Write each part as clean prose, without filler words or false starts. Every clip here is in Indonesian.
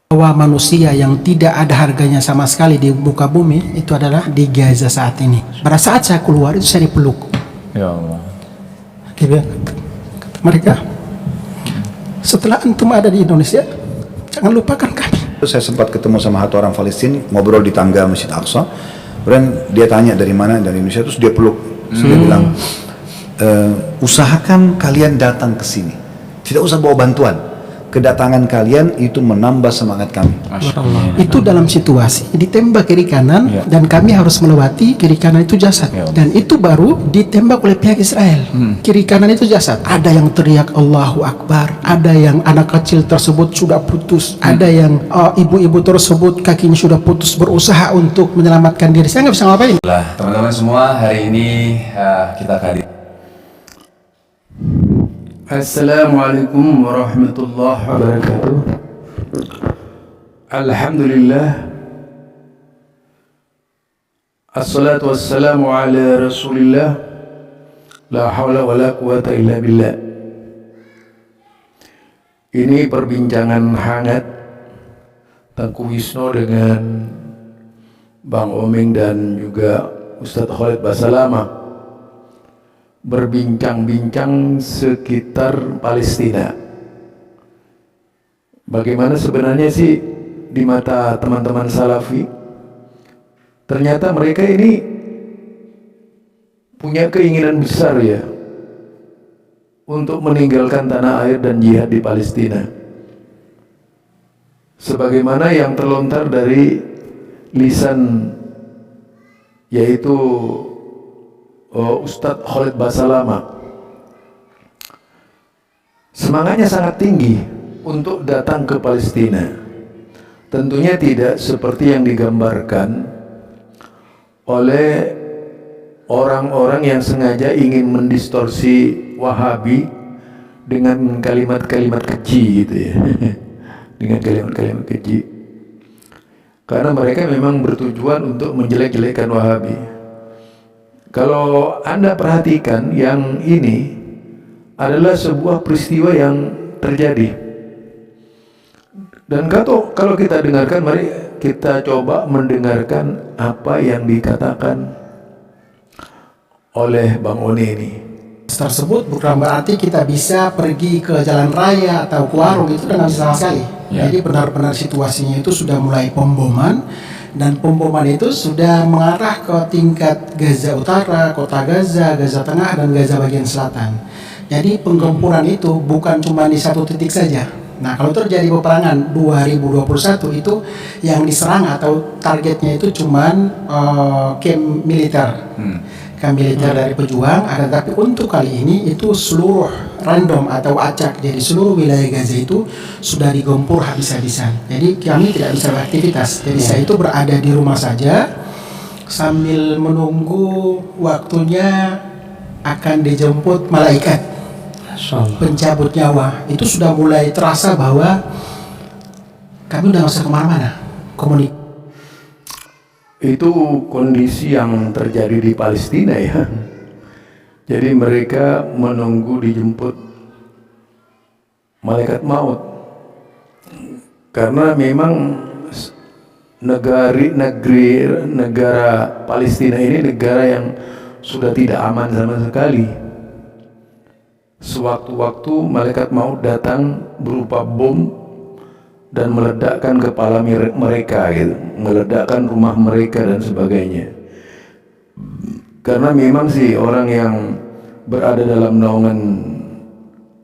bahwa manusia yang tidak ada harganya sama sekali di muka bumi itu adalah di Gaza saat ini. Pada saat saya keluar itu saya dipeluk. Ya Allah. Kata mereka, setelah antum ada di Indonesia, jangan lupakan kami. Saya sempat ketemu sama satu orang Palestina, ngobrol di tangga Masjid Aqsa. Kemudian dia tanya dari mana, dari Indonesia, terus dia peluk. Terus dia bilang, usahakan kalian datang ke sini, tidak usah bawa bantuan. Kedatangan kalian itu menambah semangat kami. Itu dalam situasi ditembak kiri kanan dan kami harus melewati kiri kanan itu jasad, dan itu baru ditembak oleh pihak Israel. Kiri kanan itu jasad. Ada yang teriak Allahu Akbar, ada yang anak kecil tersebut sudah putus, ada yang ibu-ibu tersebut kakinya sudah putus berusaha untuk menyelamatkan diri. Saya nggak bisa ngapain. Teman-teman semua, hari ini kita hadir. Assalamualaikum warahmatullahi wabarakatuh. Alhamdulillah, assalatu wassalamu ala rasulillah, la hawla wa la quwata illa billah. Ini perbincangan hangat Tengku Wisnu dengan Bang Oming dan juga Ustadz Khalid Basalamah, berbincang-bincang sekitar Palestina. Bagaimana sebenarnya sih di mata teman-teman Salafi? Ternyata mereka ini punya keinginan besar ya untuk meninggalkan tanah air dan jihad di Palestina. Sebagaimana yang terlontar dari lisan yaitu Ustadz Khalid Basalamah, semangatnya sangat tinggi untuk datang ke Palestina. Tentunya tidak seperti yang digambarkan oleh orang-orang yang sengaja ingin mendistorsi Wahabi dengan kalimat-kalimat keji gitu ya. Dengan kalimat-kalimat keji. Karena mereka memang bertujuan untuk menjelek-jelekkan Wahabi. Kalau Anda perhatikan, yang ini adalah sebuah peristiwa yang terjadi. Dan kalau kita dengarkan, mari kita coba mendengarkan apa yang dikatakan oleh Bang Oni ini. Tersebut bukan berarti kita bisa pergi ke jalan raya atau ke warung, itu dengan sama sekali. Jadi benar-benar situasinya itu sudah mulai pemboman. Dan pemboman itu sudah mengarah ke tingkat Gaza Utara, kota Gaza, Gaza Tengah, dan Gaza bagian selatan. Jadi penggempuran itu bukan cuma di satu titik saja. Nah, kalau terjadi peperangan 2021 itu yang diserang atau targetnya itu cuma camp militer. Camp militer dari pejuang, tapi untuk kali ini itu seluruh random atau acak, jadi seluruh wilayah Gaza itu sudah digempur habis-habisan. Jadi kami tidak bisa beraktivitas. Jadi saya itu berada di rumah saja sambil menunggu waktunya akan dijemput malaikat pencabut nyawa. Itu sudah mulai terasa bahwa kami udah nggak usah kemana-mana. Itu kondisi yang terjadi di Palestina ya. Jadi mereka menunggu dijemput malaikat maut. Karena memang negara Palestina ini negara yang sudah tidak aman sama sekali. Sewaktu-waktu malaikat maut datang berupa bom dan meledakkan kepala mereka gitu, meledakkan rumah mereka dan sebagainya. Karena memang sih orang yang berada dalam naungan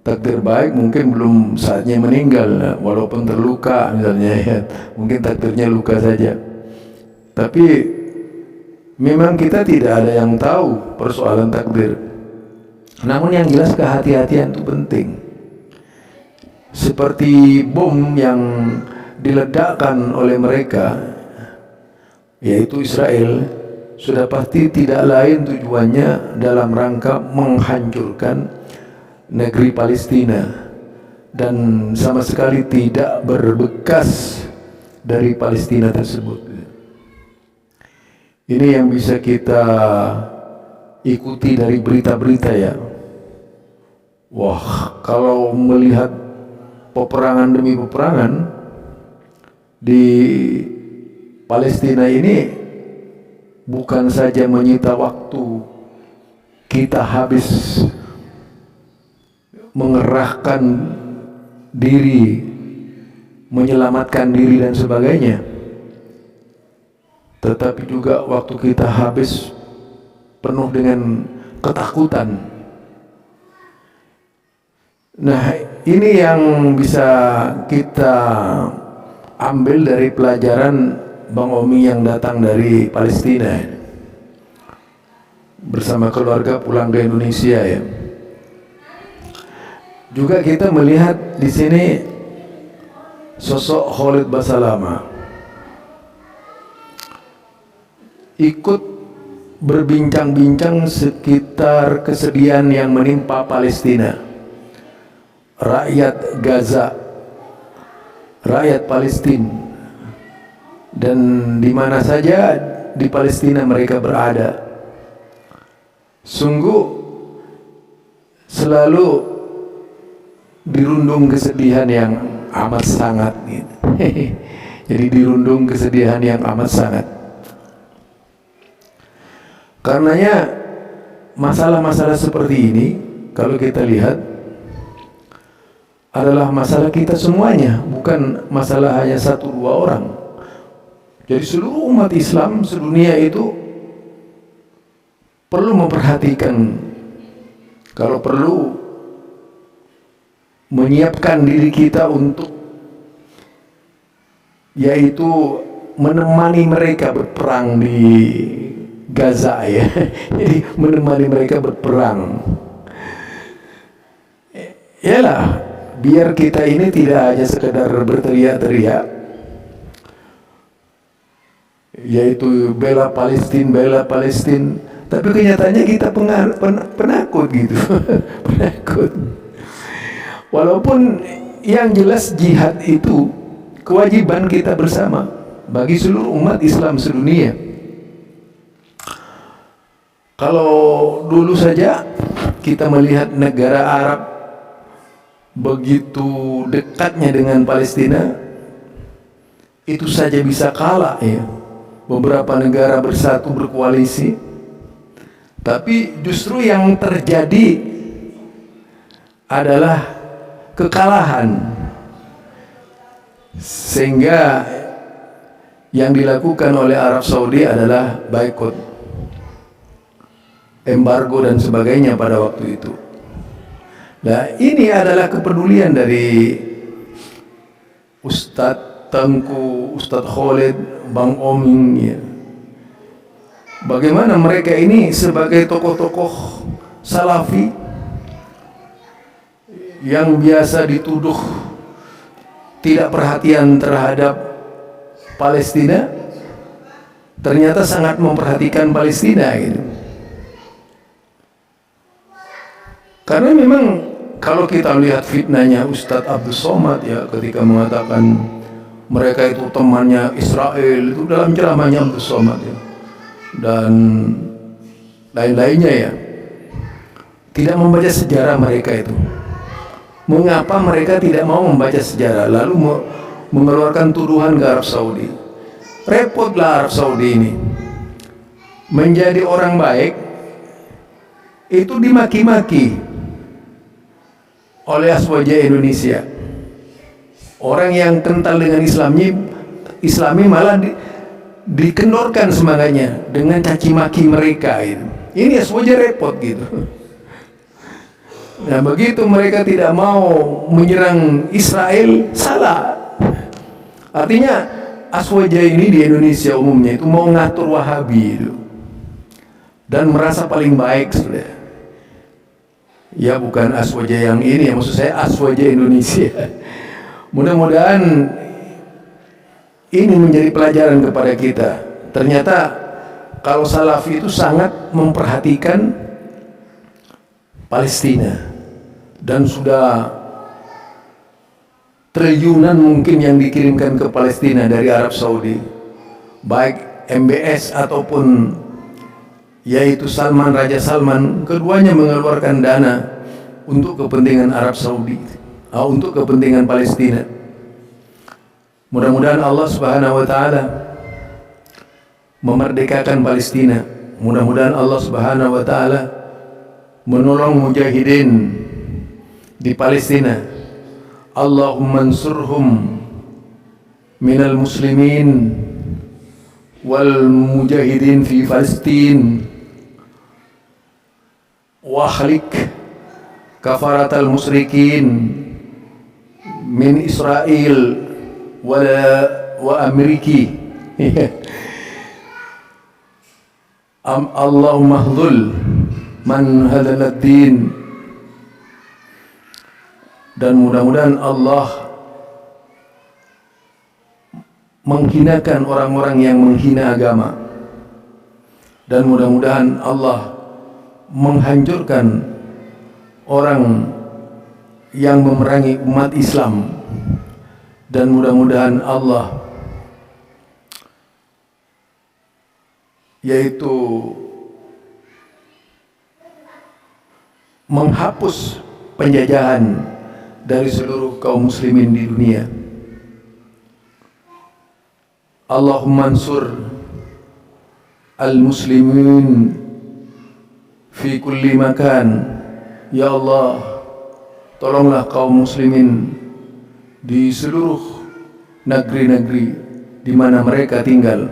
takdir baik mungkin belum saatnya meninggal, walaupun terluka misalnya ya, mungkin takdirnya luka saja. Tapi memang kita tidak ada yang tahu persoalan takdir. Namun yang jelas kehati-hatian itu penting. Seperti bom yang diledakkan oleh mereka, yaitu Israel, sudah pasti tidak lain tujuannya dalam rangka menghancurkan negeri Palestina dan sama sekali tidak berbekas dari Palestina tersebut. Ini yang bisa kita ikuti dari berita-berita ya. Wah, kalau melihat peperangan demi peperangan, di Palestina ini bukan saja menyita waktu kita habis mengerahkan diri, menyelamatkan diri dan sebagainya, tetapi juga waktu kita habis penuh dengan ketakutan. Nah, ini yang bisa kita ambil dari pelajaran Bang Omi yang datang dari Palestina bersama keluarga pulang ke Indonesia ya. Juga kita melihat di sini sosok Khalid Basalamah ikut berbincang-bincang sekitar kesedihan yang menimpa Palestina, rakyat Gaza, rakyat Palestina, dan di mana saja di Palestina mereka berada. Sungguh selalu dirundung kesedihan yang amat sangat gitu. Jadi dirundung kesedihan yang amat sangat. Karenanya masalah-masalah seperti ini kalau kita lihat adalah masalah kita semuanya, bukan masalah hanya satu dua orang. Jadi seluruh umat Islam sedunia itu perlu memperhatikan, kalau perlu menyiapkan diri kita untuk yaitu menemani mereka berperang di Gaza ya. Jadi menemani mereka berperang. Yalah, biar kita ini tidak hanya sekedar berteriak-teriak, yaitu bela Palestina, tapi kenyataannya kita penakut gitu. Penakut. Walaupun yang jelas jihad itu kewajiban kita bersama bagi seluruh umat Islam sedunia. Kalau dulu saja kita melihat negara Arab begitu dekatnya dengan Palestina, itu saja bisa kalah ya. Beberapa negara bersatu berkoalisi, tapi justru yang terjadi adalah kekalahan, sehingga yang dilakukan oleh Arab Saudi adalah boikot, embargo dan sebagainya pada waktu itu. Nah, ini adalah kepedulian dari Ustadz Tengku, Ustadz Khalid, Bang Oming ya. Bagaimana mereka ini sebagai tokoh-tokoh Salafi yang biasa dituduh tidak perhatian terhadap Palestina, ternyata sangat memperhatikan Palestina gitu. Karena memang kalau kita lihat fitnahnya Ustadz Abdul Somad ya, ketika mengatakan mereka itu temannya Israel, itu dalam ceramahnya Abdul Somad ya, dan lain-lainnya ya, tidak membaca sejarah mereka itu. Mengapa mereka tidak mau membaca sejarah lalu mengeluarkan tuduhan ke Arab Saudi? Repotlah Arab Saudi ini. Menjadi orang baik itu dimaki-maki oleh Aswaja Indonesia. Orang yang kental dengan Islami malah dikendorkan semangatnya dengan caci maki mereka itu. Ini Aswaja repot gitu. Nah, begitu mereka tidak mau menyerang Israel, salah. Artinya Aswaja ini di Indonesia umumnya itu mau ngatur Wahabi itu, dan merasa paling baik sudah. Ya bukan Aswaja yang ini, ya maksud saya Aswaja Indonesia. Mudah-mudahan ini menjadi pelajaran kepada kita. Ternyata kalau Salafi itu sangat memperhatikan Palestina, dan sudah triliunan mungkin yang dikirimkan ke Palestina dari Arab Saudi, baik MBS ataupun yaitu Raja Salman, keduanya mengeluarkan dana untuk kepentingan Arab Saudi, untuk kepentingan Palestina. Mudah-mudahan Allah Subhanahu wa taala memerdekakan Palestina. Mudah-mudahan Allah Subhanahu wa taala menolong mujahidin di Palestina. Allahumma ansurhum minal muslimin wal mujahidin fi Palestin wa khalik kafaratal musyrikin min Israel wa Ameriki. Allahumma hdhul man hadal ad-din. Dan mudah-mudahan Allah menghinakan orang-orang yang menghina agama, dan mudah-mudahan Allah menghancurkan orang yang memerangi umat Islam, dan mudah-mudahan Allah yaitu menghapus penjajahan dari seluruh kaum muslimin di dunia. Allahumma ansur al-muslimin fi kulli makan. Ya Allah, tolonglah kaum muslimin di seluruh negeri-negeri di mana mereka tinggal.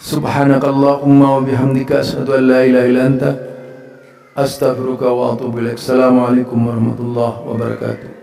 Subhanakallahumma wa bihamdika asyhadu an la ilaha illa anta astaghfiruka wa atubu ilaik. Assalamualaikum warahmatullahi wabarakatuh.